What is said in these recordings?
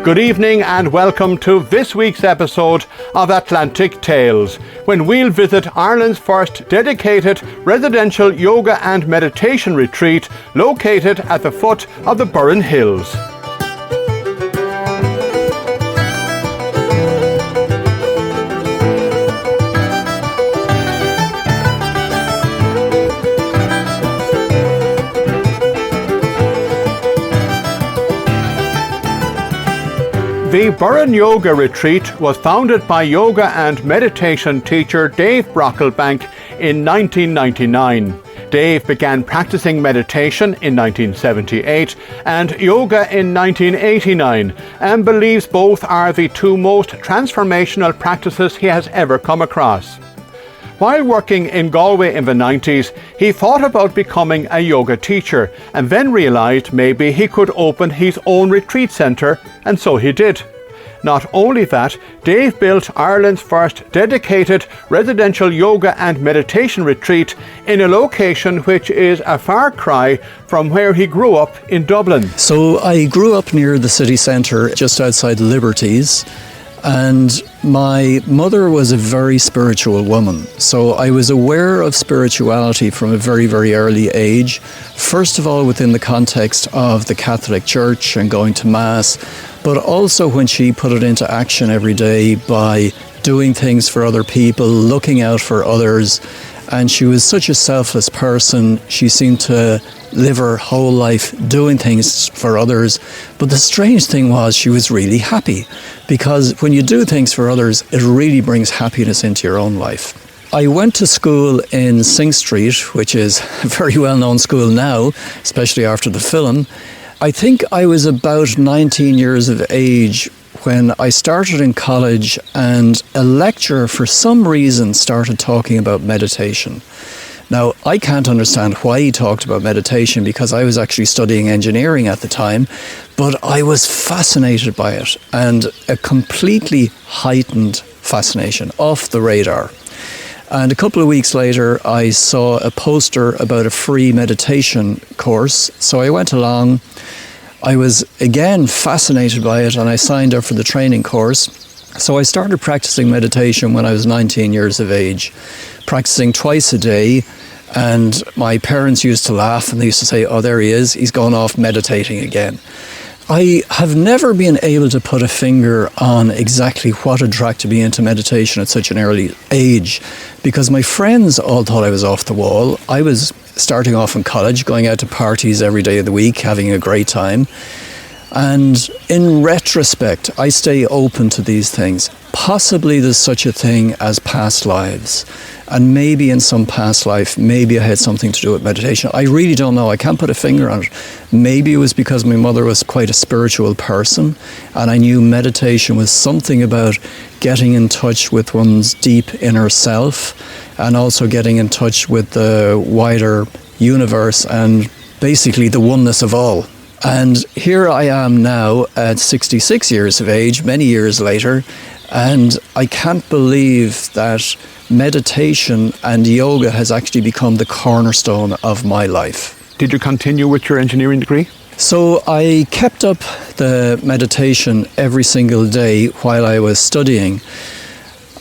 Good evening and welcome to this week's episode of Atlantic Tales, when we'll visit Ireland's first dedicated residential yoga and meditation retreat located at the foot of the Burren Hills. The Burren Yoga Retreat was founded by yoga and meditation teacher Dave Brocklebank in 1999. Dave began practicing meditation in 1978 and yoga in 1989 and believes both are the two most transformational practices he has ever come across. While working in Galway in the 90s, he thought about becoming a yoga teacher and then realised maybe he could open his own retreat centre, and so he did. Not only that, Dave built Ireland's first dedicated residential yoga and meditation retreat in a location which is a far cry from where he grew up in Dublin. So I grew up near the city centre, just outside Liberties. And my mother was a very spiritual woman. So I was aware of spirituality from a very, very early age. First of all, within the context of the Catholic Church and going to Mass, but also when she put it into action every day by doing things for other people, looking out for others. And she was such a selfless person. She seemed to live her whole life doing things for others. But the strange thing was she was really happy, because when you do things for others, it really brings happiness into your own life. I went to school in Sing Street, which is a very well-known school now, especially after the film. I think I was about 19 years of age when I started in college, and a lecturer for some reason started talking about meditation. Now, I can't understand why he talked about meditation, because I was actually studying engineering at the time, but I was fascinated by it, and a completely heightened fascination, off the radar. And a couple of weeks later, I saw a poster about a free meditation course, so I went along. I was again fascinated by it, and I signed up for the training course. So I started practicing meditation when I was 19 years of age, practicing twice a day. And my parents used to laugh, and they used to say, "Oh, there he is, he's gone off meditating again." I have never been able to put a finger on exactly what attracted me into meditation at such an early age, because my friends all thought I was off the wall. I was starting off in college, going out to parties every day of the week, having a great time. And in retrospect, I stay open to these things. Possibly there's such a thing as past lives. And maybe in some past life, maybe I had something to do with meditation. I really don't know. I can't put a finger on it. Maybe it was because my mother was quite a spiritual person, and I knew meditation was something about getting in touch with one's deep inner self, and also getting in touch with the wider universe and basically the oneness of all. And here I am now at 66 years of age, many years later, and I can't believe that meditation and yoga has actually become the cornerstone of my life. Did you continue with your engineering degree? So I kept up the meditation every single day while I was studying.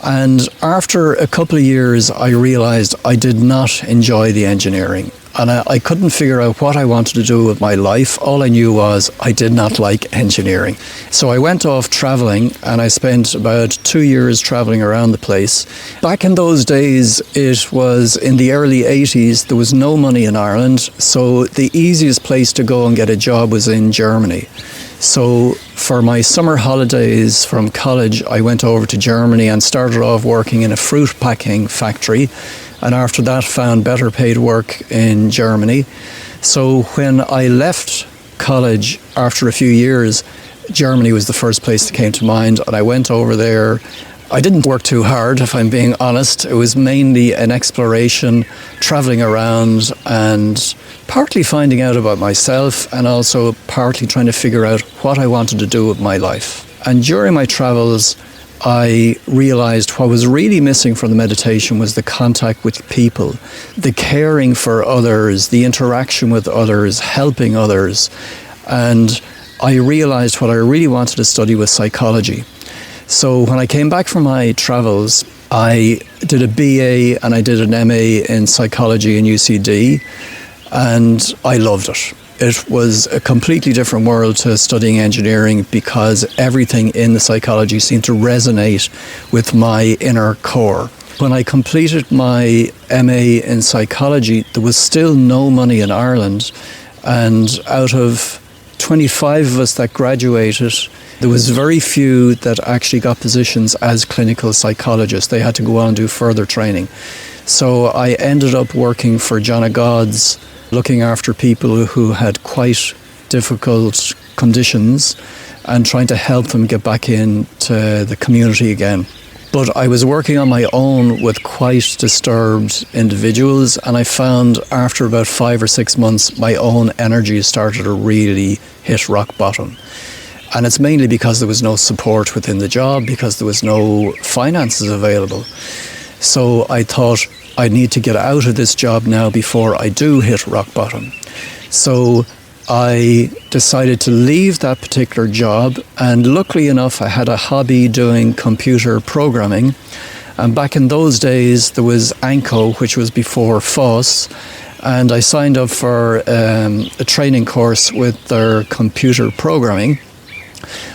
And after a couple of years, I realized I did not enjoy the engineering. And I couldn't figure out what I wanted to do with my life. All I knew was I did not like engineering. So I went off traveling, and I spent about 2 years traveling around the place. Back in those days, it was in the early 80s, there was no money in Ireland. So the easiest place to go and get a job was in Germany. So for my summer holidays from college, I went over to Germany and started off working in a fruit packing factory. And after that, found better paid work in Germany. So when I left college after a few years, Germany was the first place that came to mind. And I went over there. I didn't work too hard, if I'm being honest. It was mainly an exploration, traveling around and partly finding out about myself, and also partly trying to figure out what I wanted to do with my life. And during my travels, I realized what was really missing from the meditation was the contact with people, the caring for others, the interaction with others, helping others. And I realized what I really wanted to study was psychology. So when I came back from my travels, I did a BA and I did an MA in psychology in UCD, and I loved it. It was a completely different world to studying engineering because everything in the psychology seemed to resonate with my inner core. When I completed my MA in psychology, there was still no money in Ireland, and out of 25 of us that graduated, there was very few that actually got positions as clinical psychologists. They had to go on and do further training. So I ended up working for John O'God's, looking after people who had quite difficult conditions and trying to help them get back into the community again. But I was working on my own with quite disturbed individuals, and I found after about 5 or 6 months, my own energy started to really hit rock bottom. And it's mainly because there was no support within the job, because there was no finances available. So I thought, I need to get out of this job now before I do hit rock bottom. So I decided to leave that particular job, and luckily enough I had a hobby doing computer programming, and back in those days there was ANCO, which was before FOSS, and I signed up for a training course with their computer programming.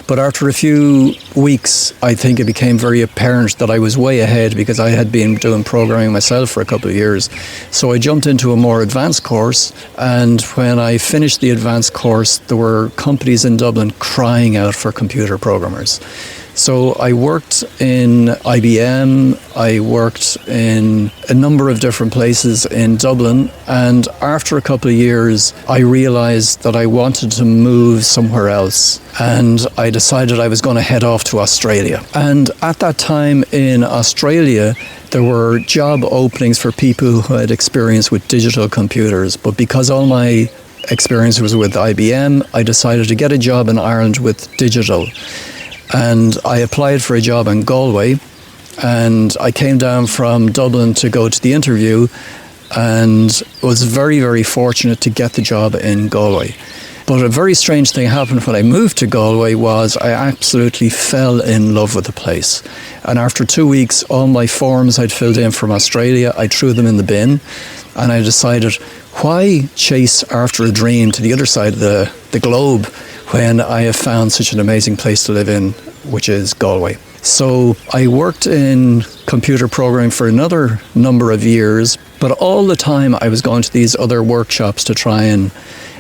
But after a few weeks, I think it became very apparent that I was way ahead because I had been doing programming myself for a couple of years. So I jumped into a more advanced course, and when I finished the advanced course, there were companies in Dublin crying out for computer programmers. So I worked in IBM, I worked in a number of different places in Dublin, and after a couple of years I realised that I wanted to move somewhere else, and I decided I was going to head off to Australia. And at that time in Australia there were job openings for people who had experience with digital computers, but because all my experience was with IBM, I decided to get a job in Ireland with digital. And I applied for a job in Galway, and I came down from Dublin to go to the interview, and was very, very fortunate to get the job in Galway. But a very strange thing happened when I moved to Galway was I absolutely fell in love with the place. And after 2 weeks, all my forms I'd filled in from Australia, I threw them in the bin, and I decided, why chase after a dream to the other side of the globe when I have found such an amazing place to live in, which is Galway. So I worked in computer programming for another number of years, but all the time I was going to these other workshops to try and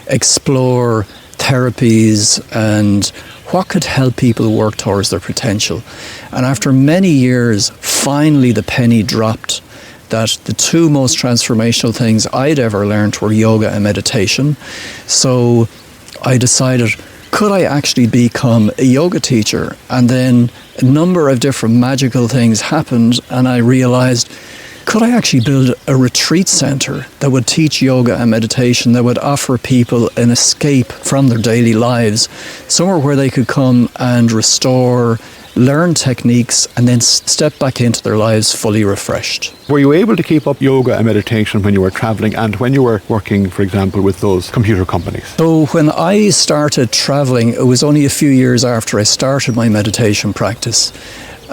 explore therapies and what could help people work towards their potential. And after many years, finally the penny dropped that the two most transformational things I'd ever learned were yoga and meditation. So I decided, could I actually become a yoga teacher? And then a number of different magical things happened, and I realized, could I actually build a retreat center that would teach yoga and meditation, that would offer people an escape from their daily lives, somewhere where they could come and restore, learn techniques, and then step back into their lives fully refreshed. Were you able to keep up yoga and meditation when you were traveling and when you were working, for example, with those computer companies? So when I started traveling, it was only a few years after I started my meditation practice.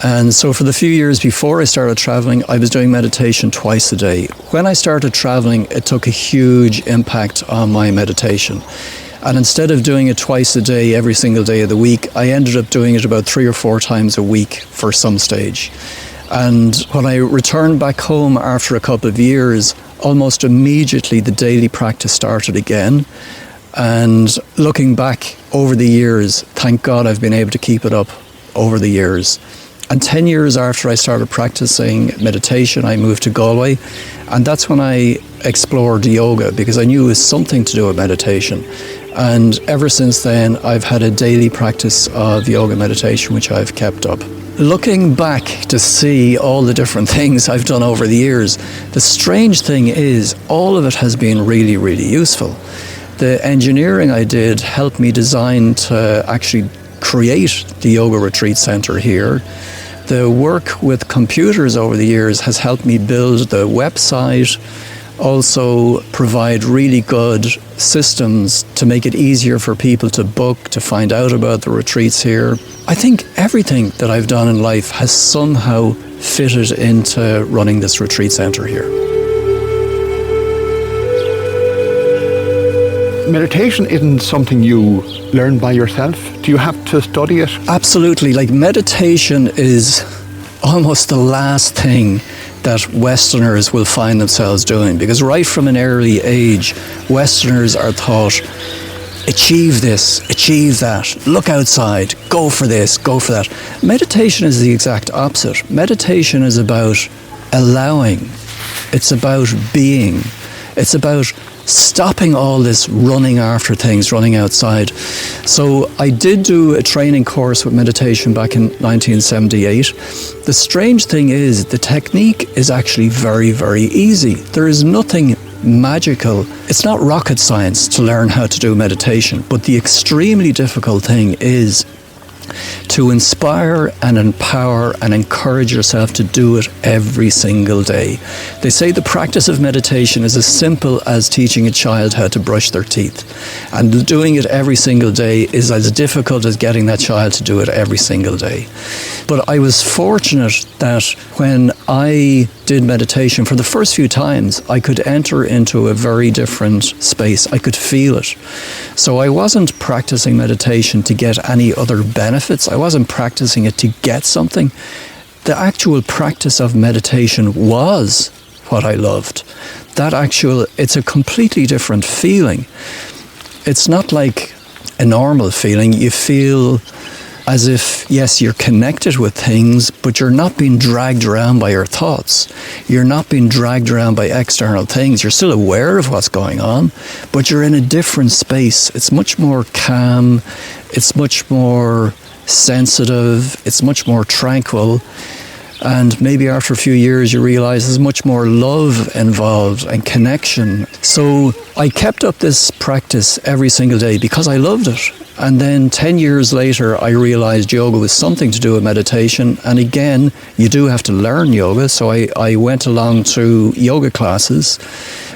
And so for the few years before I started traveling, I was doing meditation twice a day. When I started traveling, it took a huge impact on my meditation. And instead of doing it twice a day, every single day of the week, I ended up doing it about 3 or 4 times a week for some stage. And when I returned back home after a couple of years, almost immediately the daily practice started again. And looking back over the years, thank God I've been able to keep it up over the years. And 10 years after I started practicing meditation, I moved to Galway. And that's when I explored yoga, because I knew it was something to do with meditation. And ever since then, I've had a daily practice of yoga meditation, which I've kept up. Looking back to see all the different things I've done over the years, the strange thing is all of it has been really, really useful. The engineering I did helped me design to actually create the Yoga Retreat Centre here. The work with computers over the years has helped me build the website. also provide really good systems to make it easier for people to book, to find out about the retreats here. I think everything that I've done in life has somehow fitted into running this retreat centre here. Meditation isn't something you learn by yourself. Do you have to study it? Absolutely. Like, meditation is almost the last thing that Westerners will find themselves doing, because right from an early age, Westerners are taught, achieve this, achieve that, look outside, go for this, go for that. Meditation is the exact opposite. Meditation is about allowing. It's about being. It's about stopping all this running after things, running outside. So I did do a training course with meditation back in 1978. The strange thing is, the technique is actually very, very easy. There is nothing magical. It's not rocket science to learn how to do meditation, but the extremely difficult thing is to inspire and empower and encourage yourself to do it every single day. They say the practice of meditation is as simple as teaching a child how to brush their teeth. And doing it every single day is as difficult as getting that child to do it every single day. But I was fortunate that when I did meditation, for the first few times, I could enter into a very different space. I could feel it. So I wasn't practicing meditation to get any other benefits. I wasn't practicing it to get something. The actual practice of meditation was what I loved. It's a completely different feeling. It's not like a normal feeling. You feel as if, yes, you're connected with things, but you're not being dragged around by your thoughts. You're not being dragged around by external things. You're still aware of what's going on, but you're in a different space. It's much more calm. It's much more sensitive. It's much more tranquil. And maybe after a few years, you realize there's much more love involved and connection. So I kept up this practice every single day because I loved it. And then 10 years later, I realized yoga was something to do with meditation. And again, you do have to learn yoga. So I went along to yoga classes,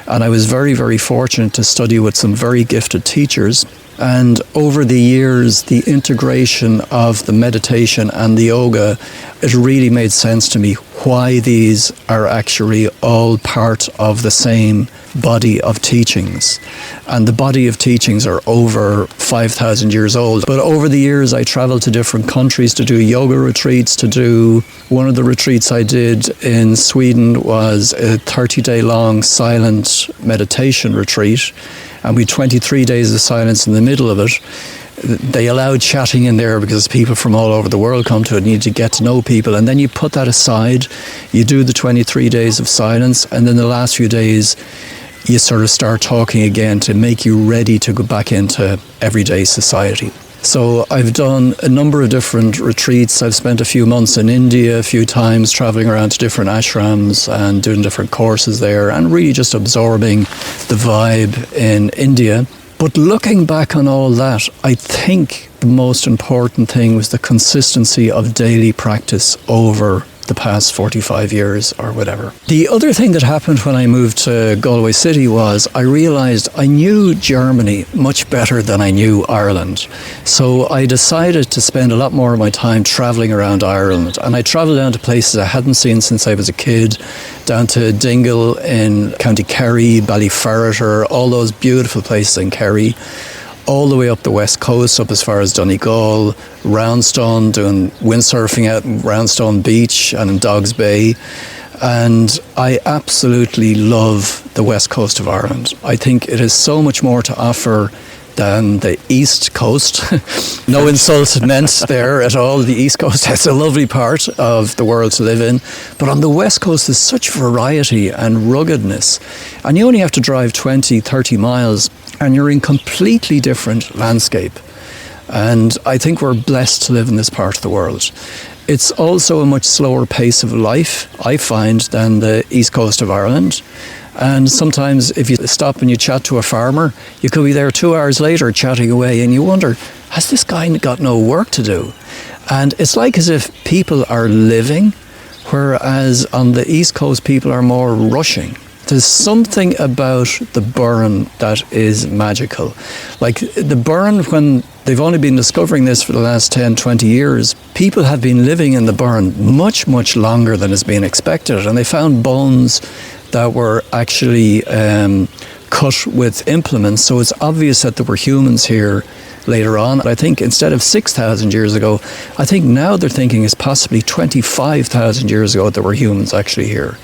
and I was very, very fortunate to study with some very gifted teachers. And over the years, the integration of the meditation and the yoga, it really made sense to me why these are actually all part of the same body of teachings. And the body of teachings are over 5,000 years old. But over the years, I traveled to different countries to do yoga retreats, one of the retreats I did in Sweden was a 30-day long silent meditation retreat. And we had 23 days of silence in the middle of it. They allowed chatting in there because people from all over the world come to it, need to get to know people. And then you put that aside, you do the 23 days of silence, and then the last few days you sort of start talking again to make you ready to go back into everyday society. So I've done a number of different retreats. I've spent a few months in India, a few times traveling around to different ashrams and doing different courses there, and really just absorbing the vibe in India. But looking back on all that, I think the most important thing was the consistency of daily practice over the past 45 years or whatever. The other thing that happened when I moved to Galway City was I realised I knew Germany much better than I knew Ireland. So I decided to spend a lot more of my time travelling around Ireland. And I travelled down to places I hadn't seen since I was a kid, down to Dingle in County Kerry, Ballyferriter, all those beautiful places in Kerry, all the way up the west coast, up as far as Donegal, Roundstone, doing windsurfing out in Roundstone Beach and in Dogs Bay. And I absolutely love the west coast of Ireland. I think it has so much more to offer than the east coast. No insult meant there at all. The east coast is a lovely part of the world to live in. But on the west coast, there's such variety and ruggedness. And you only have to drive 20, 30 miles and you're in completely different landscape. And I think we're blessed to live in this part of the world. It's also a much slower pace of life, I find, than the east coast of Ireland. And sometimes if you stop and you chat to a farmer, you could be there 2 hours later chatting away and you wonder, has this guy got no work to do? And it's like as if people are living, whereas on the east coast people are more rushing. There's something about the Burren that is magical. Like the Burren, when they've only been discovering this for the last 10, 20 years, people have been living in the Burren much, much longer than has been expected. And they found bones that were actually cut with implements. So it's obvious that there were humans here later on. I think instead of 6,000 years ago, I think now they're thinking it's possibly 25,000 years ago there were humans actually here.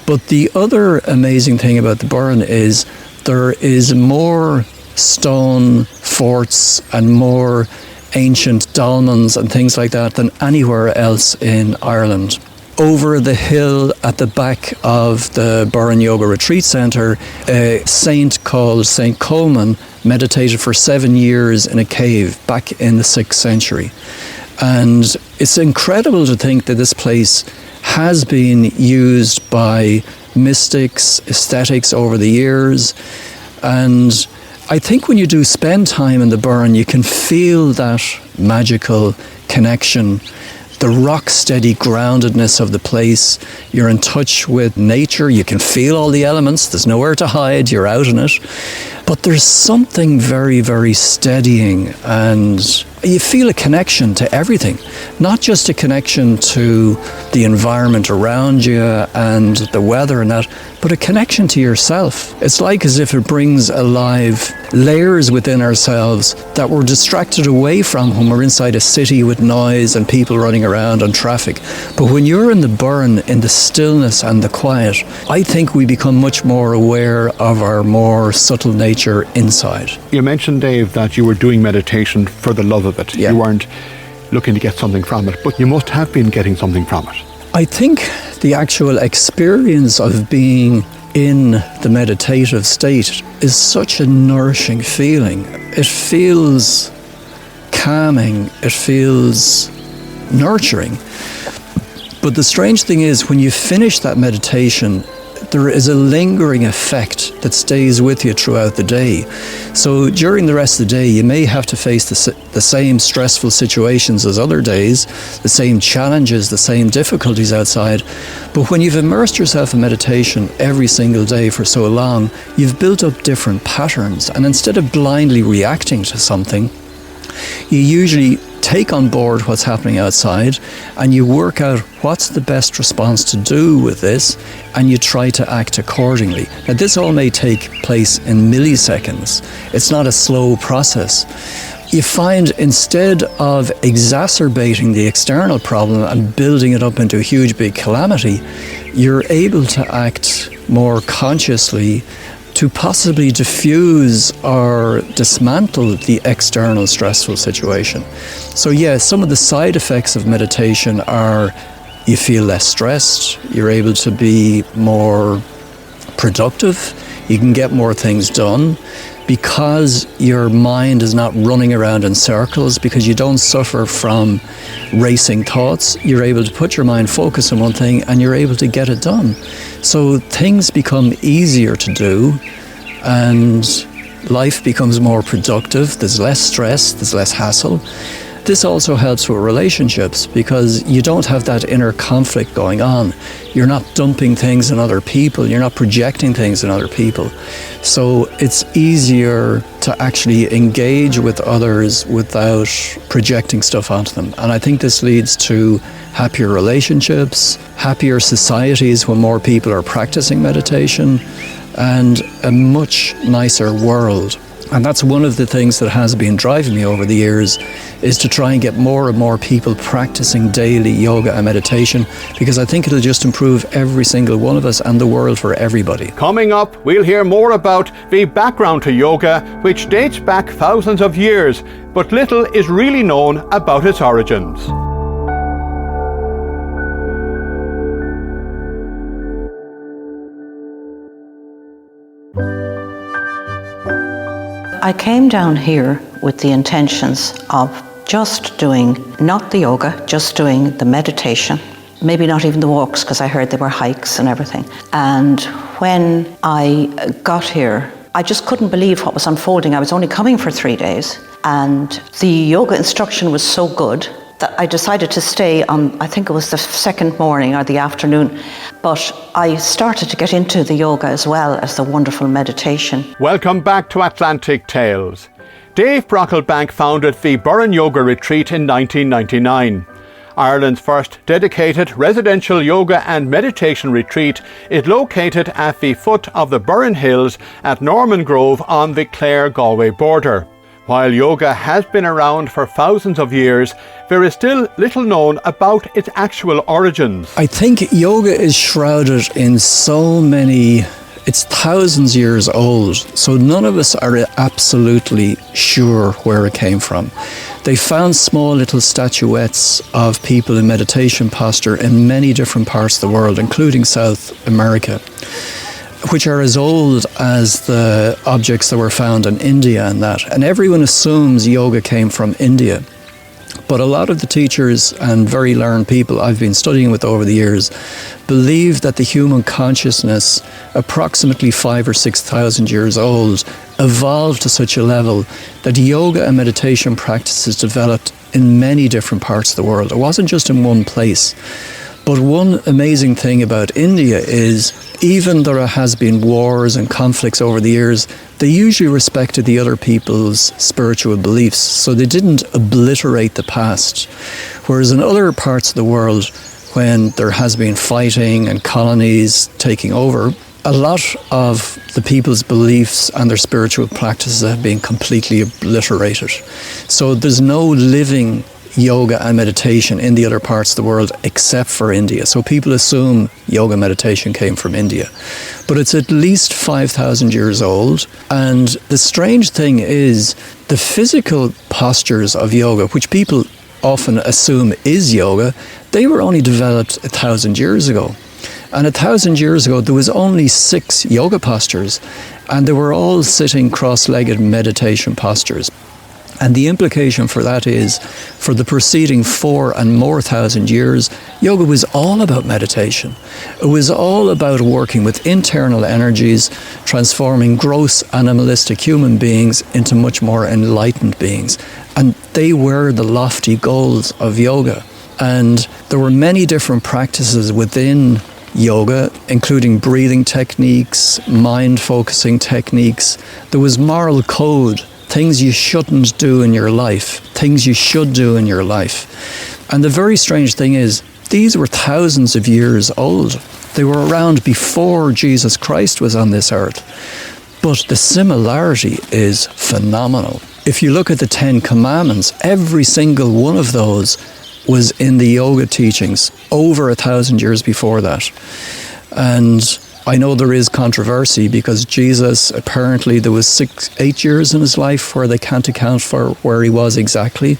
But the other amazing thing about the Burren is there is more stone forts and more ancient dolmens and things like that than anywhere else in Ireland. Over the hill at the back of the Burren Yoga Retreat Centre, a saint called St. Coleman meditated for 7 years in a cave back in the 6th century. And it's incredible to think that this place has been used by mystics, ascetics over the years. And I think when you do spend time in the Burren, you can feel that magical connection, the rock-steady groundedness of the place. You're in touch with nature. You can feel all the elements. There's nowhere to hide. You're out in it. But there's something very, very steadying, and you feel a connection to everything, not just a connection to the environment around you and the weather and that, but a connection to yourself. It's like as if it brings alive layers within ourselves that we're distracted away from when we're inside a city with noise and people running around and traffic. But when you're in the Burren, in the stillness and the quiet, I think we become much more aware of our more subtle nature inside. You mentioned, Dave, that you were doing meditation for the love of it. Yeah. You weren't looking to get something from it, but you must have been getting something from it. I think the actual experience of being in the meditative state is such a nourishing feeling. It feels calming, it feels nurturing. But the strange thing is, when you finish that meditation, there is a lingering effect that stays with you throughout the day. So during the rest of the day, you may have to face the same stressful situations as other days, the same challenges, the same difficulties outside. But when you've immersed yourself in meditation every single day for so long, you've built up different patterns. And instead of blindly reacting to something, you usually take on board what's happening outside and you work out what's the best response to do with this, and you try to act accordingly. Now, this all may take place in milliseconds. It's not a slow process. You find instead of exacerbating the external problem and building it up into a huge big calamity, you're able to act more consciously to possibly diffuse or dismantle the external stressful situation. So yeah, some of the side effects of meditation are you feel less stressed, you're able to be more productive, you can get more things done because your mind is not running around in circles, because you don't suffer from racing thoughts. You're able to put your mind focus on one thing and you're able to get it done. So things become easier to do and life becomes more productive. There's less stress, there's less hassle. This also helps with relationships because you don't have that inner conflict going on. You're not dumping things on other people. You're not projecting things on other people. So it's easier to actually engage with others without projecting stuff onto them. And I think this leads to happier relationships, happier societies when more people are practicing meditation, and a much nicer world. And that's one of the things that has been driving me over the years, is to try and get more and more people practicing daily yoga and meditation, because I think it'll just improve every single one of us and the world for everybody. Coming up, we'll hear more about the background to yoga, which dates back thousands of years, but little is really known about its origins. I came down here with the intentions of just doing, not the yoga, just doing the meditation, maybe not even the walks, because I heard they were hikes and everything. And when I got here, I just couldn't believe what was unfolding. I was only coming for 3 days, and the yoga instruction was so good I decided to stay on, I think it was the second morning or the afternoon, but I started to get into the yoga as well as the wonderful meditation. Welcome back to Atlantic Tales. Dave Brocklebank founded the Burren Yoga Retreat in 1999. Ireland's first dedicated residential yoga and meditation retreat is located at the foot of the Burren Hills at Norman Grove on the Clare-Galway border. While yoga has been around for thousands of years, there is still little known about its actual origins. I think yoga is shrouded in so many, it's thousands years old, so none of us are absolutely sure where it came from. They found small little statuettes of people in meditation posture in many different parts of the world, including South America, which are as old as the objects that were found in India and that. And everyone assumes yoga came from India. But a lot of the teachers and very learned people I've been studying with over the years believe that the human consciousness, approximately 5,000 or 6,000 years old, evolved to such a level that yoga and meditation practices developed in many different parts of the world. It wasn't just in one place. But one amazing thing about India is, even though there has been wars and conflicts over the years, they usually respected the other people's spiritual beliefs, so they didn't obliterate the past. Whereas in other parts of the world, when there has been fighting and colonies taking over, a lot of the people's beliefs and their spiritual practices have been completely obliterated. So there's no living yoga and meditation in the other parts of the world except for India. So people assume yoga and meditation came from India. But it's at least 5,000 years old. And the strange thing is the physical postures of yoga, which people often assume is yoga, they were only developed 1,000 years ago. And 1,000 years ago, there was only 6 yoga postures, and they were all sitting cross-legged meditation postures. And the implication for that is, for the preceding 4,000 and more years, yoga was all about meditation. It was all about working with internal energies, transforming gross animalistic human beings into much more enlightened beings. And they were the lofty goals of yoga. And there were many different practices within yoga, including breathing techniques, mind-focusing techniques. There was moral code, things you shouldn't do in your life, things you should do in your life. And the very strange thing is, these were thousands of years old. They were around before Jesus Christ was on this earth. But the similarity is phenomenal. If you look at the 10 Commandments, every single one of those was in the yoga teachings over 1,000 years before that. And I know there is controversy because Jesus, apparently there was 8 years in his life where they can't account for where he was exactly.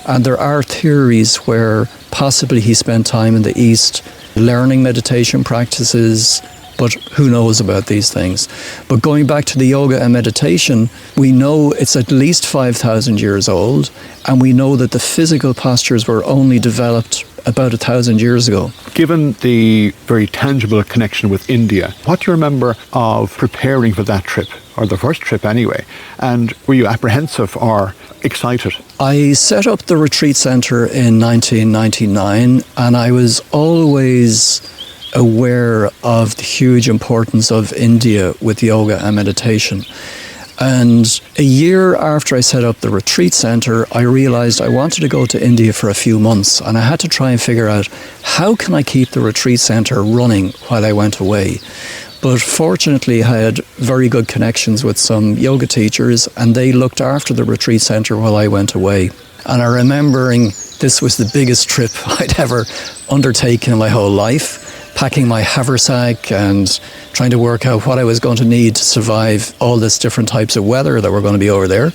And there are theories where possibly he spent time in the East learning meditation practices, but who knows about these things. But going back to the yoga and meditation, we know it's at least 5,000 years old, and we know that the physical postures were only developed about 1,000 years ago. Given the very tangible connection with India, what do you remember of preparing for that trip, or the first trip anyway? And were you apprehensive or excited? I set up the retreat centre in 1999, and I was always aware of the huge importance of India with yoga and meditation. And a year after I set up the retreat centre, I realised I wanted to go to India for a few months, and I had to try and figure out how can I keep the retreat centre running while I went away. But fortunately, I had very good connections with some yoga teachers, and they looked after the retreat centre while I went away. And I'm remembering this was the biggest trip I'd ever undertaken in my whole life, packing my haversack and trying to work out what I was going to need to survive all this different types of weather that were going to be over there,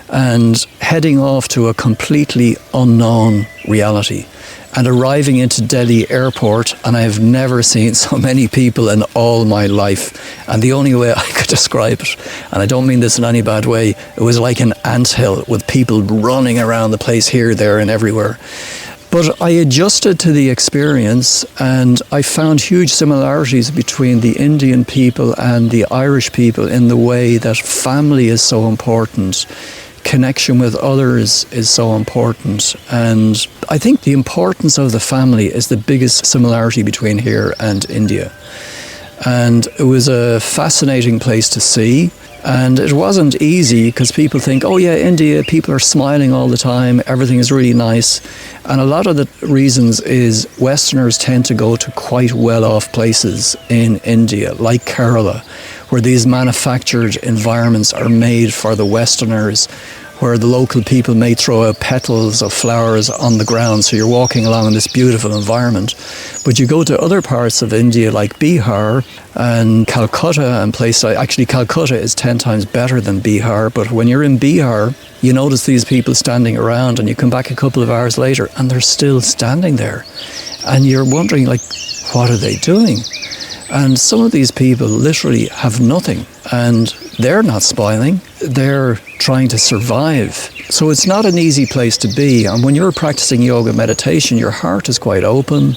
and heading off to a completely unknown reality and arriving into Delhi airport, and I have never seen so many people in all my life. And the only way I could describe it, and I don't mean this in any bad way, it was like an anthill with people running around the place here, there and everywhere. But I adjusted to the experience, and I found huge similarities between the Indian people and the Irish people in the way that family is so important, connection with others is so important. And I think the importance of the family is the biggest similarity between here and India. And it was a fascinating place to see. And it wasn't easy because people think, oh yeah, India, people are smiling all the time, everything is really nice. And a lot of the reasons is Westerners tend to go to quite well-off places in India, like Kerala, where these manufactured environments are made for the Westerners, where the local people may throw out petals of flowers on the ground, so you're walking along in this beautiful environment. But you go to other parts of India like Bihar and Calcutta and places, actually Calcutta is 10 times better than Bihar, but when you're in Bihar, you notice these people standing around and you come back a couple of hours later and they're still standing there. And you're wondering, like, what are they doing? And some of these people literally have nothing, and they're not spoiling, they're trying to survive. So it's not an easy place to be. And when you're practicing yoga meditation, your heart is quite open.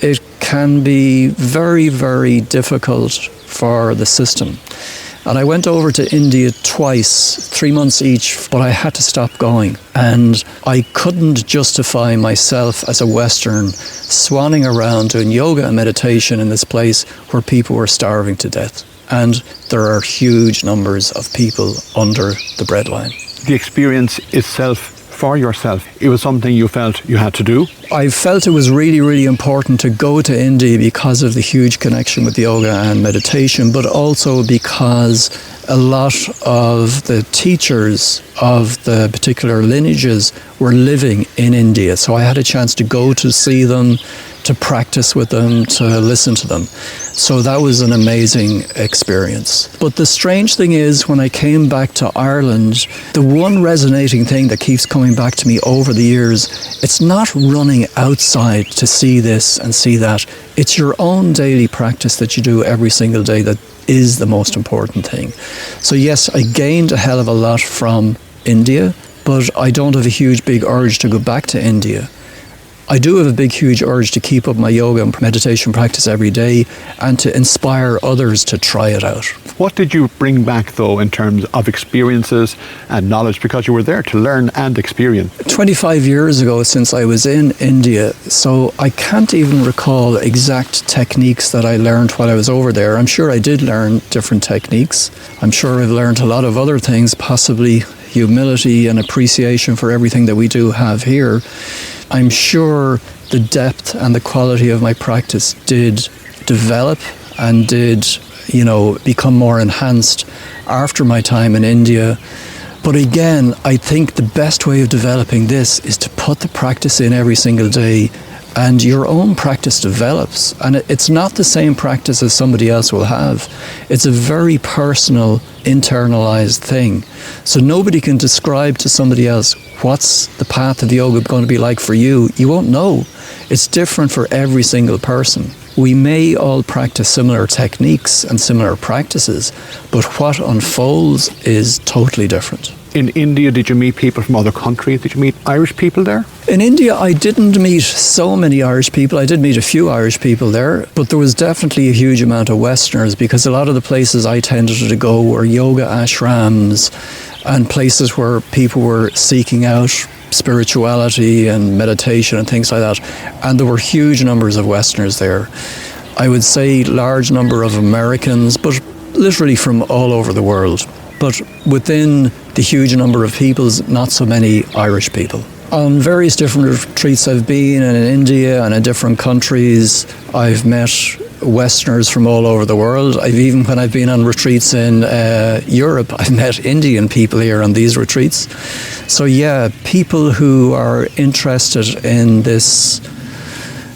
It can be very, very difficult for the system. And I went over to India twice, 3 months each, but I had to stop going. And I couldn't justify myself as a Western swanning around doing yoga and meditation in this place where people were starving to death. And there are huge numbers of people under the breadline. The experience itself, for yourself, it was something you felt you had to do? I felt it was really, really important to go to India because of the huge connection with yoga and meditation, but also because a lot of the teachers of the particular lineages were living in India. So I had a chance to go to see them, to practice with them, to listen to them. So that was an amazing experience. But the strange thing is, when I came back to Ireland, the one resonating thing that keeps coming back to me over the years, it's not running outside to see this and see that. It's your own daily practice that you do every single day that is the most important thing. So yes, I gained a hell of a lot from India, but I don't have a huge, big urge to go back to India. I do have a big, huge urge to keep up my yoga and meditation practice every day and to inspire others to try it out. What did you bring back, though, in terms of experiences and knowledge, because you were there to learn and experience? 25 years ago since I was in India, so I can't even recall exact techniques that I learned while I was over there. I'm sure I did learn different techniques. I'm sure I've learned a lot of other things, possibly humility and appreciation for everything that we do have here. I'm sure the depth and the quality of my practice did develop and did, become more enhanced after my time in India. But again, I think the best way of developing this is to put the practice in every single day, and your own practice develops. And it's not the same practice as somebody else will have. It's a very personal, internalized thing. So nobody can describe to somebody else, what's the path of yoga going to be like for you? You won't know. It's different for every single person. We may all practice similar techniques and similar practices, but what unfolds is totally different. In India, did you meet people from other countries? Did you meet Irish people there? In India, I didn't meet so many Irish people. I did meet a few Irish people there, but there was definitely a huge amount of Westerners, because a lot of the places I tended to go were yoga ashrams and places where people were seeking out spirituality and meditation and things like that. And there were huge numbers of Westerners there. I would say large number of Americans, but literally from all over the world. But within the huge number of peoples, not so many Irish people. On various different retreats I've been in India and in different countries, I've met Westerners from all over the world. When I've been on retreats in Europe, I've met Indian people here on these retreats. So yeah, people who are interested in this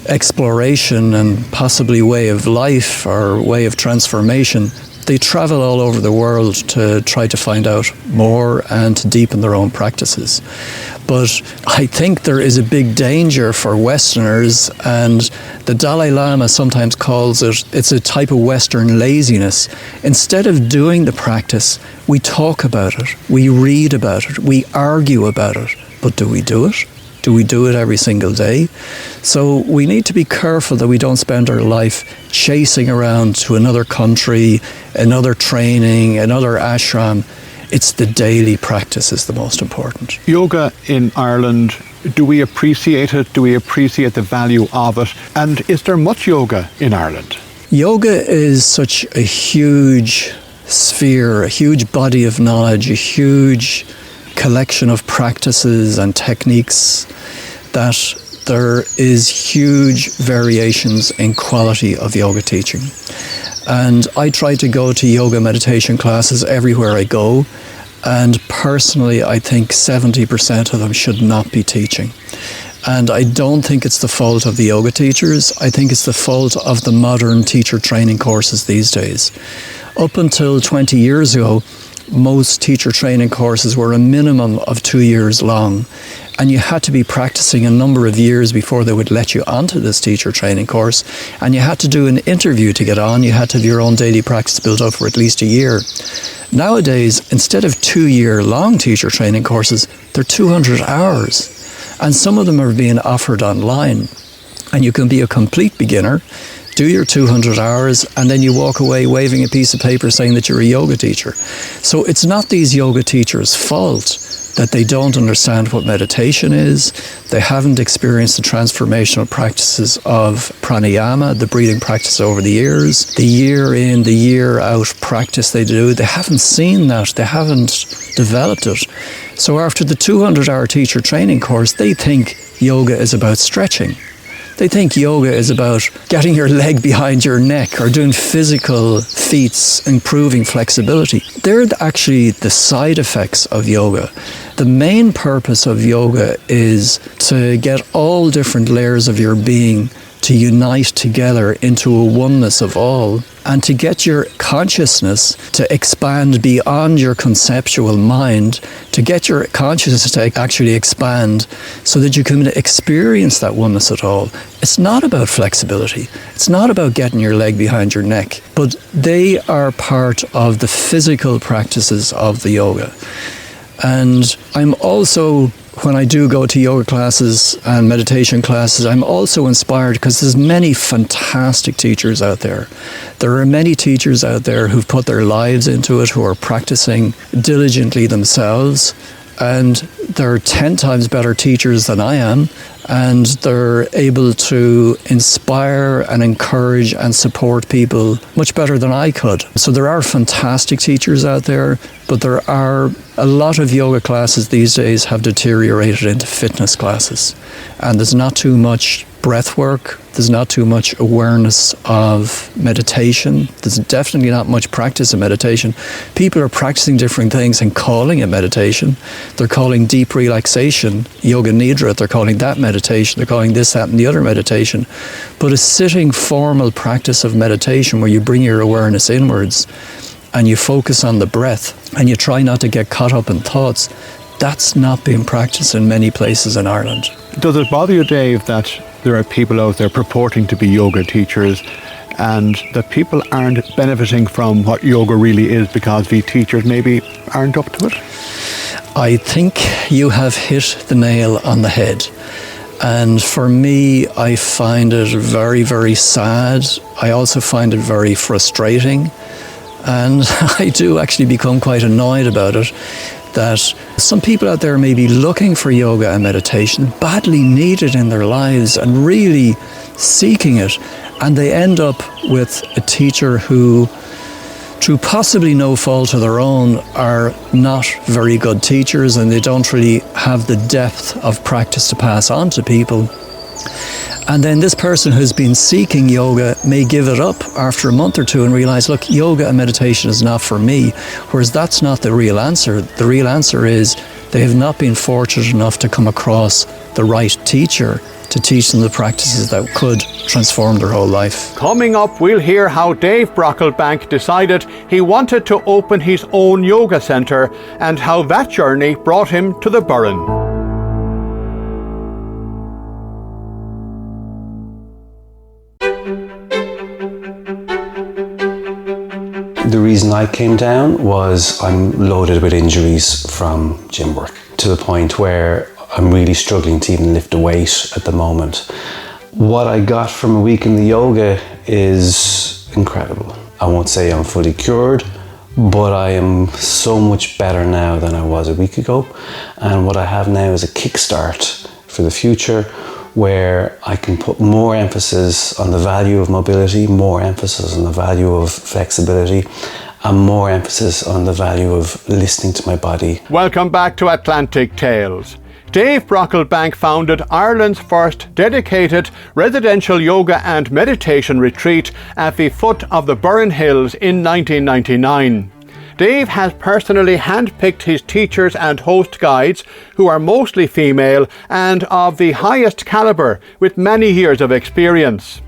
exploration and possibly way of life or way of transformation, they travel all over the world to try to find out more and to deepen their own practices. But I think there is a big danger for Westerners, and the Dalai Lama sometimes calls it's a type of Western laziness. Instead of doing the practice, we talk about it, we read about it, we argue about it. But do we do it? Do we do it every single day? So we need to be careful that we don't spend our life chasing around to another country, another training, another ashram. It's the daily practice is the most important. Yoga in Ireland, do we appreciate it? Do we appreciate the value of it? And is there much yoga in Ireland? Yoga is such a huge sphere, a huge body of knowledge, a huge collection of practices and techniques that there is huge variations in quality of yoga teaching. And I try to go to yoga meditation classes everywhere I go, and personally I think 70% of them should not be teaching. And I don't think it's the fault of the yoga teachers. I think it's the fault of the modern teacher training courses these days. Up until 20 years ago, most teacher training courses were a minimum of 2 years long, and you had to be practicing a number of years before they would let you onto this teacher training course, and you had to do an interview to get on. You had to have your own daily practice built up for at least a year. Nowadays, instead of 2-year long teacher training courses, they're 200 hours, and some of them are being offered online, and you can be a complete beginner, do your 200 hours, and then you walk away waving a piece of paper saying that you're a yoga teacher. So it's not these yoga teachers' fault that they don't understand what meditation is. They haven't experienced the transformational practices of pranayama, the breathing practice over the years, the year in, the year out practice they do. They haven't seen that. They haven't developed it. So after the 200-hour teacher training course, they think yoga is about stretching. They think yoga is about getting your leg behind your neck or doing physical feats, improving flexibility. They're actually the side effects of yoga. The main purpose of yoga is to get all different layers of your being to unite together into a oneness of all, and to get your consciousness to expand beyond your conceptual mind, to get your consciousness to actually expand so that you can experience that oneness at all. It's not about flexibility. It's not about getting your leg behind your neck, but they are part of the physical practices of the yoga. And I'm also, when I do go to yoga classes and meditation classes, I'm also inspired because there's many fantastic teachers out there. There are many teachers out there who've put their lives into it, who are practicing diligently themselves, and they're 10 times better teachers than I am, and they're able to inspire and encourage and support people much better than I could. So there are fantastic teachers out there, but there are a lot of yoga classes these days have deteriorated into fitness classes, and there's not too much breath work, there's not too much awareness of meditation, there's definitely not much practice of meditation. People are practicing different things and calling it meditation. They're calling deep relaxation yoga nidra, they're calling that meditation, they're calling this, that and the other meditation. But a sitting formal practice of meditation where you bring your awareness inwards and you focus on the breath and you try not to get caught up in thoughts, that's not being practiced in many places in Ireland. Does it bother you, Dave, that there are people out there purporting to be yoga teachers and that people aren't benefiting from what yoga really is because the teachers maybe aren't up to it? I think you have hit the nail on the head. And for me, I find it very, very sad. I also find it very frustrating. And I do actually become quite annoyed about it, that some people out there may be looking for yoga and meditation, badly need it in their lives and really seeking it, and they end up with a teacher who, through possibly no fault of their own, are not very good teachers, and they don't really have the depth of practice to pass on to people. And then this person who's been seeking yoga may give it up after a month or two and realize, look, yoga and meditation is not for me. Whereas that's not the real answer. The real answer is they have not been fortunate enough to come across the right teacher to teach them the practices that could transform their whole life. Coming up, we'll hear how Dave Brocklebank decided he wanted to open his own yoga centre and how that journey brought him to the Burren. The reason I came down was I'm loaded with injuries from gym work to the point where I'm really struggling to even lift a weight at the moment. What I got from a week in the yoga is incredible. I won't say I'm fully cured, but I am so much better now than I was a week ago. And what I have now is a kickstart for the future, where I can put more emphasis on the value of mobility, more emphasis on the value of flexibility, and more emphasis on the value of listening to my body. Welcome back to Atlantic Tales. Dave Brocklebank founded Ireland's first dedicated residential yoga and meditation retreat at the foot of the Burren Hills in 1999. Dave has personally handpicked his teachers and host guides, who are mostly female and of the highest calibre, with many years of experience.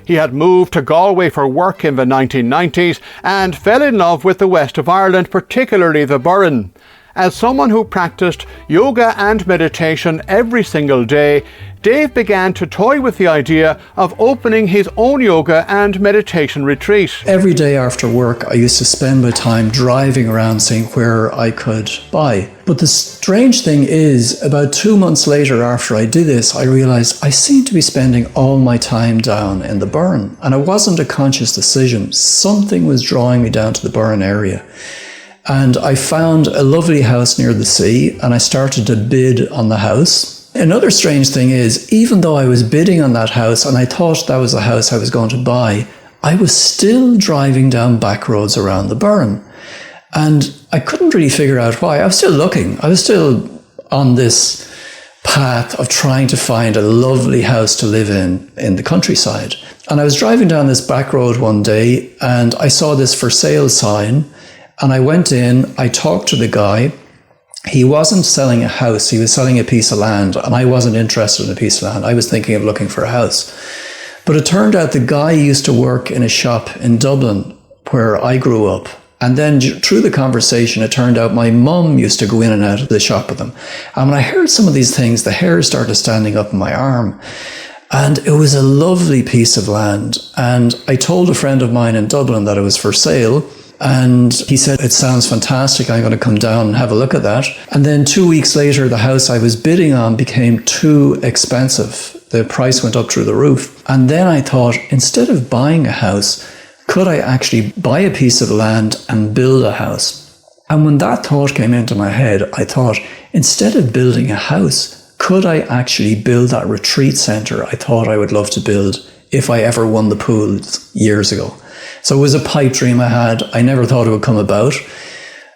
He had moved to Galway for work in the 1990s and fell in love with the west of Ireland, particularly the Burren. As someone who practiced yoga and meditation every single day, Dave began to toy with the idea of opening his own yoga and meditation retreat. Every day after work, I used to spend my time driving around seeing where I could buy. But the strange thing is, about 2 months later after I did this, I realized I seemed to be spending all my time down in the Burren. And it wasn't a conscious decision. Something was drawing me down to the Burren area. And I found a lovely house near the sea, and I started to bid on the house. Another strange thing is, even though I was bidding on that house and I thought that was the house I was going to buy, I was still driving down back roads around the Burren. And I couldn't really figure out why. I was still looking. I was still on this path of trying to find a lovely house to live in the countryside. And I was driving down this back road one day, and I saw this for sale sign. And I went in, I talked to the guy. He wasn't selling a house, he was selling a piece of land, and I wasn't interested in a piece of land. I was thinking of looking for a house. But it turned out the guy used to work in a shop in Dublin where I grew up. And then through the conversation, it turned out my mum used to go in and out of the shop with him. And when I heard some of these things, the hairs started standing up on my arm. And it was a lovely piece of land. And I told a friend of mine in Dublin that it was for sale. And he said, it sounds fantastic, I'm going to come down and have a look at that. And then 2 weeks later, the house I was bidding on became too expensive. The price went up through the roof. And then I thought, instead of buying a house, could I actually buy a piece of land and build a house? And when that thought came into my head, I thought, instead of building a house, could I actually build that retreat centre I thought I would love to build if I ever won the pool years ago? So it was a pipe dream I had. I never thought it would come about.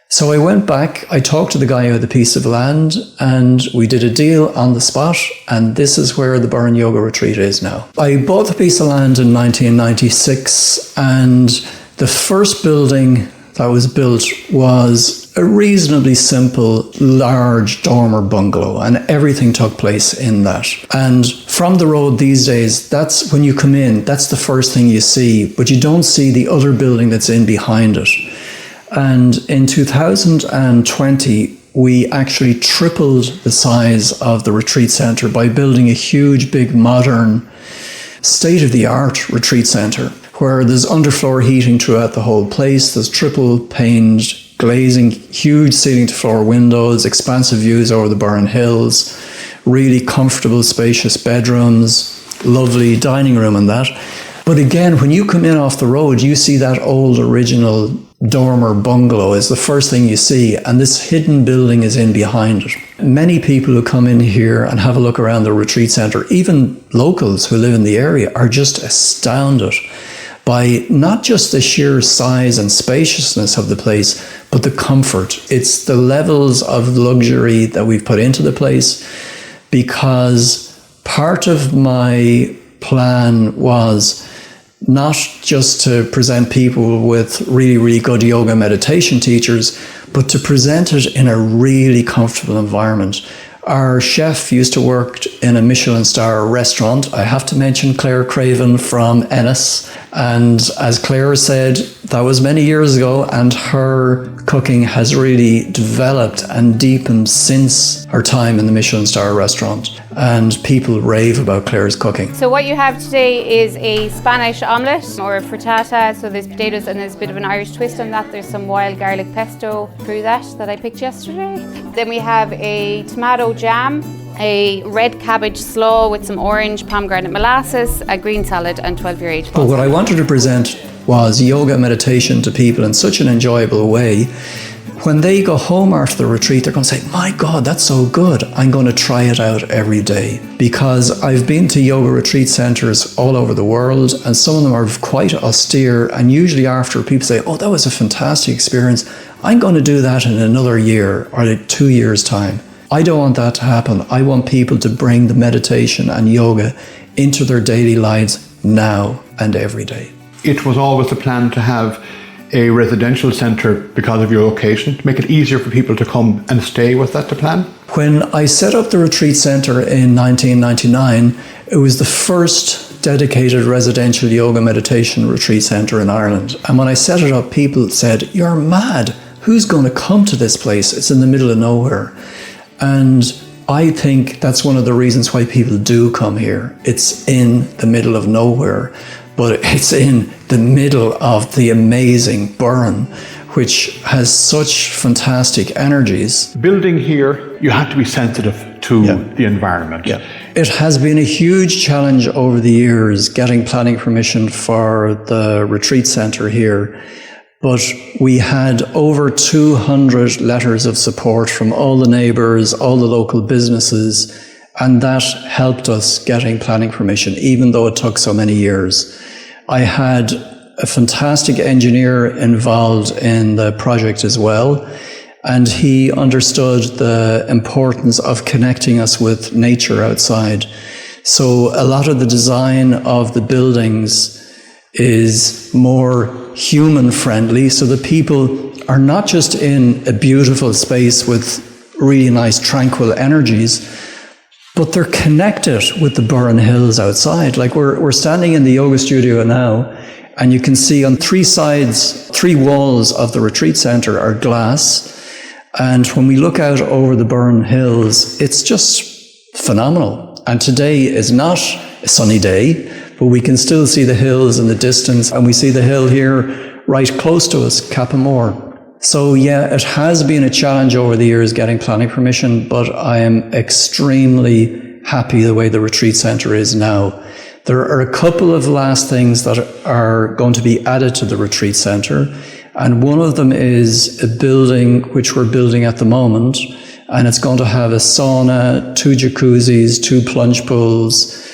So I went back, I talked to the guy who had the piece of land, and we did a deal on the spot, and this is where the Burren Yoga Retreat is now. I bought the piece of land in 1996, and the first building that was built was a reasonably simple, large dormer bungalow, and everything took place in that. And from the road these days, that's when you come in, that's the first thing you see, but you don't see the other building that's in behind it. And in 2020, we actually tripled the size of the retreat centre by building a huge, big, modern, state-of-the-art retreat centre, where there's underfloor heating throughout the whole place. There's triple paned glazing, huge ceiling-to-floor windows, expansive views over the Burren Hills, really comfortable, spacious bedrooms, lovely dining room and that. But again, when you come in off the road, you see that old original dormer bungalow is the first thing you see, and this hidden building is in behind it. Many people who come in here and have a look around the retreat centre, even locals who live in the area, are just astounded by not just the sheer size and spaciousness of the place, but the comfort. It's the levels of luxury that we've put into the place, because part of my plan was not just to present people with really, really good yoga meditation teachers, but to present it in a really comfortable environment. Our chef used to work in a Michelin star restaurant. I have to mention Claire Craven from Ennis. And as Claire said, that was many years ago, and her cooking has really developed and deepened since her time in the Michelin star restaurant. And people rave about Claire's cooking. So what you have today is a Spanish omelette or a frittata. So there's potatoes and there's a bit of an Irish twist on that. There's some wild garlic pesto through that I picked yesterday. Then we have a tomato jam, a red cabbage slaw with some orange pomegranate molasses, a green salad, and 12 your age. But what I wanted to present was yoga meditation to people in such an enjoyable way. When they go home after the retreat, they're going to say, my God, that's so good. I'm going to try it out every day. Because I've been to yoga retreat centres all over the world, and some of them are quite austere. And usually after, people say, oh, that was a fantastic experience. I'm going to do that in another year or 2 years' time. I don't want that to happen. I want people to bring the meditation and yoga into their daily lives now and every day. It was always the plan to have a residential centre because of your location, to make it easier for people to come and stay. Was that the plan? When I set up the retreat centre in 1999, it was the first dedicated residential yoga meditation retreat centre in Ireland. And when I set it up, people said, you're mad. Who's going to come to this place? It's in the middle of nowhere. And I think that's one of the reasons why people do come here. It's in the middle of nowhere, but it's in the middle of the amazing Burren, which has such fantastic energies. Building here, you have to be sensitive to the environment. Yeah. It has been a huge challenge over the years getting planning permission for the retreat centre here. But we had over 200 letters of support from all the neighbours, all the local businesses, and that helped us getting planning permission, even though it took so many years. I had a fantastic engineer involved in the project as well, and he understood the importance of connecting us with nature outside. So a lot of the design of the buildings is more human friendly, so the people are not just in a beautiful space with really nice tranquil energies, but they're connected with the Burren Hills outside. Like we're standing in the yoga studio now, and you can see on 3 sides, 3 walls of the retreat centre are glass. And when we look out over the Burren Hills, it's just phenomenal. And today is not a sunny day, but we can still see the hills in the distance, and we see the hill here right close to us, Capamore. So yeah, it has been a challenge over the years getting planning permission, but I am extremely happy the way the retreat centre is now. There are a couple of last things that are going to be added to the retreat centre, and one of them is a building which we're building at the moment, and it's going to have a sauna, 2 jacuzzis, 2 plunge pools,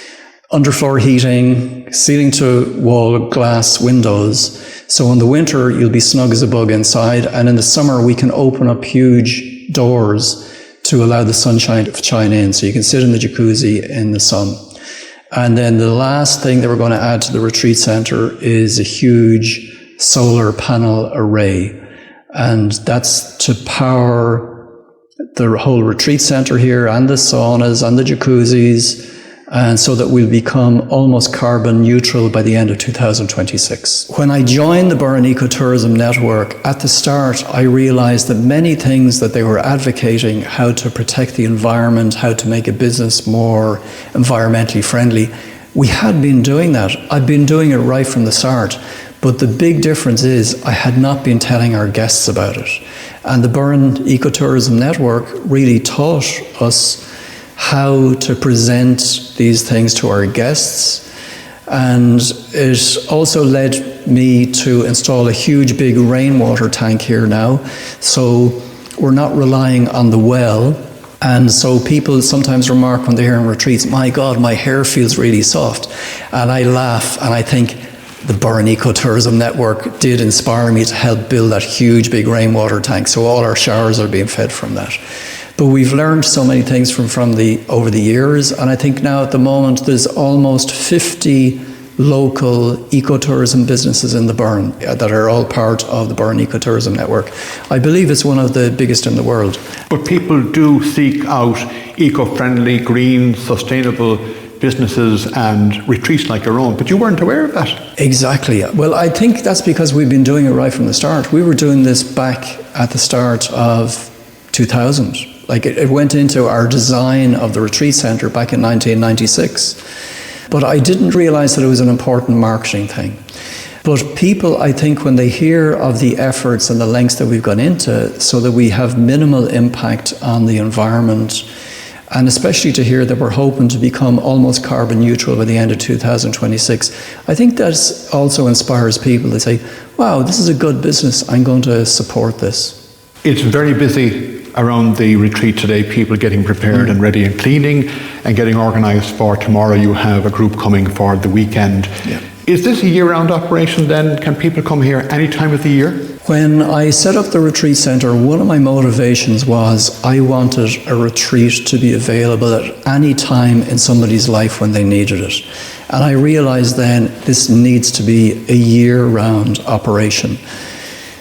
underfloor heating, ceiling to wall glass windows. So in the winter, you'll be snug as a bug inside. And in the summer, we can open up huge doors to allow the sunshine to shine in. So you can sit in the jacuzzi in the sun. And then the last thing that we're going to add to the retreat centre is a huge solar panel array. And that's to power the whole retreat centre here, and the saunas and the jacuzzis, and so that we'll become almost carbon neutral by the end of 2026. When I joined the Burren Ecotourism Network, at the start I realised that many things that they were advocating, how to protect the environment, how to make a business more environmentally friendly, we had been doing that. I'd been doing it right from the start. But the big difference is I had not been telling our guests about it. And the Burren Ecotourism Network really taught us how to present these things to our guests. And it also led me to install a huge big rainwater tank here now. So we're not relying on the well. And so people sometimes remark when they're here in retreats, my God, my hair feels really soft. And I laugh and I think the Burren Ecotourism Network did inspire me to help build that huge big rainwater tank. So all our showers are being fed from that. But we've learned so many things over the years, and I think now at the moment there's almost 50 local ecotourism businesses in the Burren that are all part of the Burren Ecotourism Network. I believe it's one of the biggest in the world. But people do seek out eco-friendly, green, sustainable businesses and retreats like your own, but you weren't aware of that. Exactly. Well, I think that's because we've been doing it right from the start. We were doing this back at the start of 2000. Like it went into our design of the retreat centre back in 1996. But I didn't realise that it was an important marketing thing. But people, I think, when they hear of the efforts and the lengths that we've gone into so that we have minimal impact on the environment And especially to hear that we're hoping to become almost carbon neutral by the end of 2026. I think that also inspires people to say, wow, this is a good business, I'm going to support this. It's very busy around the retreat today, people getting prepared and ready and cleaning and getting organised for tomorrow. You have a group coming for the weekend. Yeah. Is this a year-round operation then? Can people come here any time of the year? When I set up the retreat centre, one of my motivations was I wanted a retreat to be available at any time in somebody's life when they needed it. And I realised then this needs to be a year-round operation.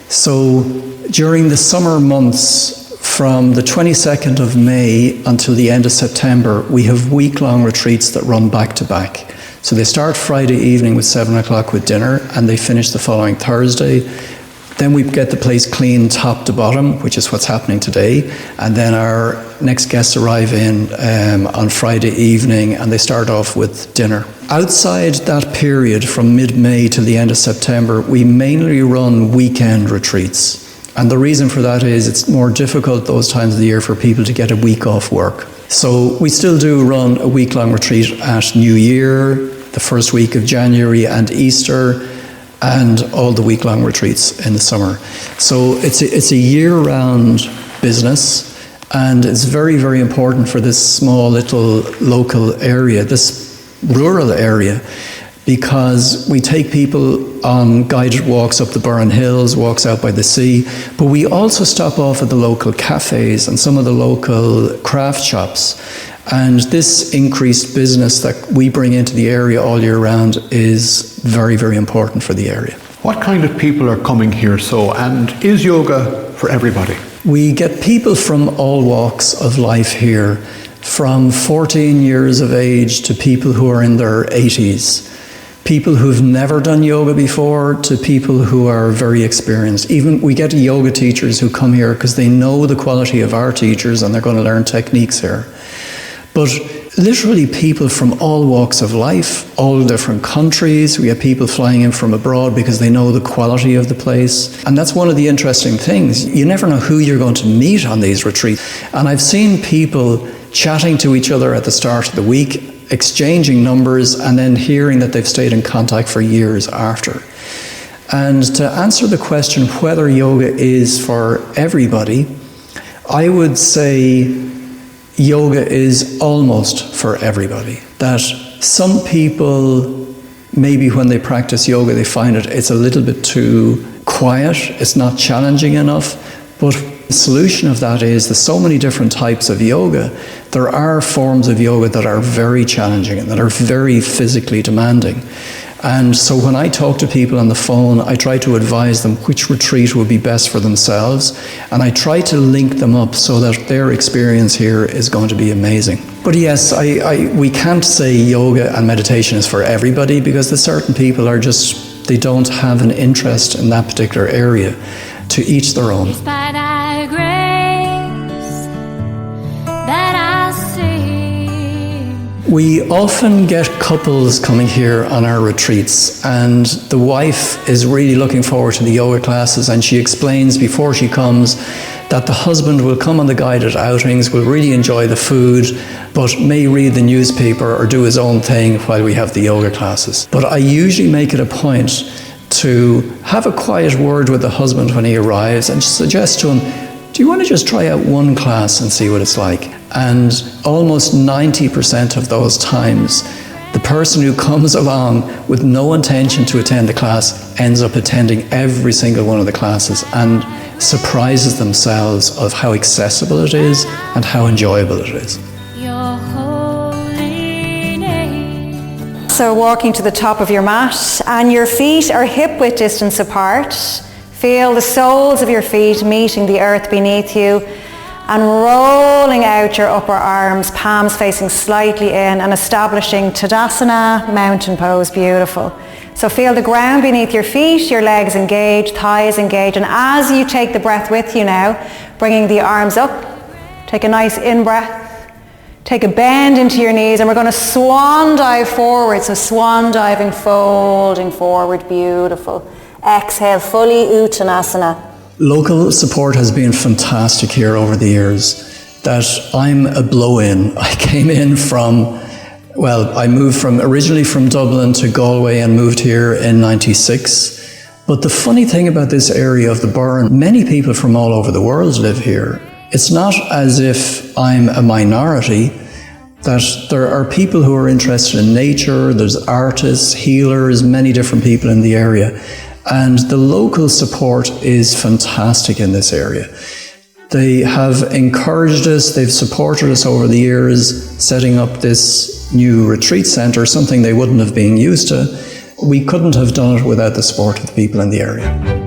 So during the summer months, from the 22nd of May until the end of September, we have week-long retreats that run back-to-back. So they start Friday evening with 7 o'clock with dinner, and they finish the following Thursday. Then we get the place clean top to bottom, which is what's happening today. And then our next guests arrive in on Friday evening, and they start off with dinner. Outside that period, from mid-May to the end of September, we mainly run weekend retreats. And the reason for that is it's more difficult those times of the year for people to get a week off work. So we still do run a week-long retreat at New Year, the first week of January and Easter, and all the week-long retreats in the summer. So it's a year-round business, and it's very, very important for this small little local area, this rural area, because we take people on guided walks up the Burren Hills, walks out by the sea, but we also stop off at the local cafes and some of the local craft shops. And this increased business that we bring into the area all year round is very, very important for the area. What kind of people are coming here and is yoga for everybody? We get people from all walks of life here, from 14 years of age to people who are in their 80s. People who've never done yoga before to people who are very experienced. Even we get yoga teachers who come here because they know the quality of our teachers and they're going to learn techniques here. But literally people from all walks of life, all different countries. We have people flying in from abroad because they know the quality of the place. And that's one of the interesting things. You never know who you're going to meet on these retreats. And I've seen people chatting to each other at the start of the week, exchanging numbers, and then hearing that they've stayed in contact for years after. And to answer the question whether yoga is for everybody, I would say yoga is almost for everybody. That some people, maybe when they practice yoga, they find it's a little bit too quiet, it's not challenging enough, but the solution of that is there's so many different types of yoga. There are forms of yoga that are very challenging and that are very physically demanding. And so when I talk to people on the phone, I try to advise them which retreat would be best for themselves. And I try to link them up so that their experience here is going to be amazing. But yes, we can't say yoga and meditation is for everybody because there's certain people they don't have an interest in that particular area. To each their own. We often get couples coming here on our retreats, and the wife is really looking forward to the yoga classes, and she explains before she comes that the husband will come on the guided outings, will really enjoy the food, but may read the newspaper or do his own thing while we have the yoga classes. But I usually make it a point to have a quiet word with the husband when he arrives and suggest to him, do you want to just try out one class and see what it's like? And almost 90% of those times, the person who comes along with no intention to attend the class ends up attending every single one of the classes and surprises themselves of how accessible it is and how enjoyable it is. So walking to the top of your mat, and your feet are hip-width distance apart. Feel the soles of your feet meeting the earth beneath you, and rolling out your upper arms, palms facing slightly in, and establishing Tadasana, mountain pose. Beautiful. So feel the ground beneath your feet, your legs engage, thighs engage, and as you take the breath with you now, bringing the arms up, take a nice in-breath. Take a bend into your knees, and we're going to swan dive forward. So swan diving, folding forward. Beautiful. Exhale, fully Uttanasana. Local support has been fantastic here over the years. that I'm a blow-in. I came in from, I moved originally from Dublin to Galway and moved here in 96. But the funny thing about this area of the Burren, many people from all over the world live here. It's not as if I'm a minority, that there are people who are interested in nature, there's artists, healers, many different people in the area. And the local support is fantastic in this area. They have encouraged us, they've supported us over the years, setting up this new retreat centre, something they wouldn't have been used to. We couldn't have done it without the support of the people in the area.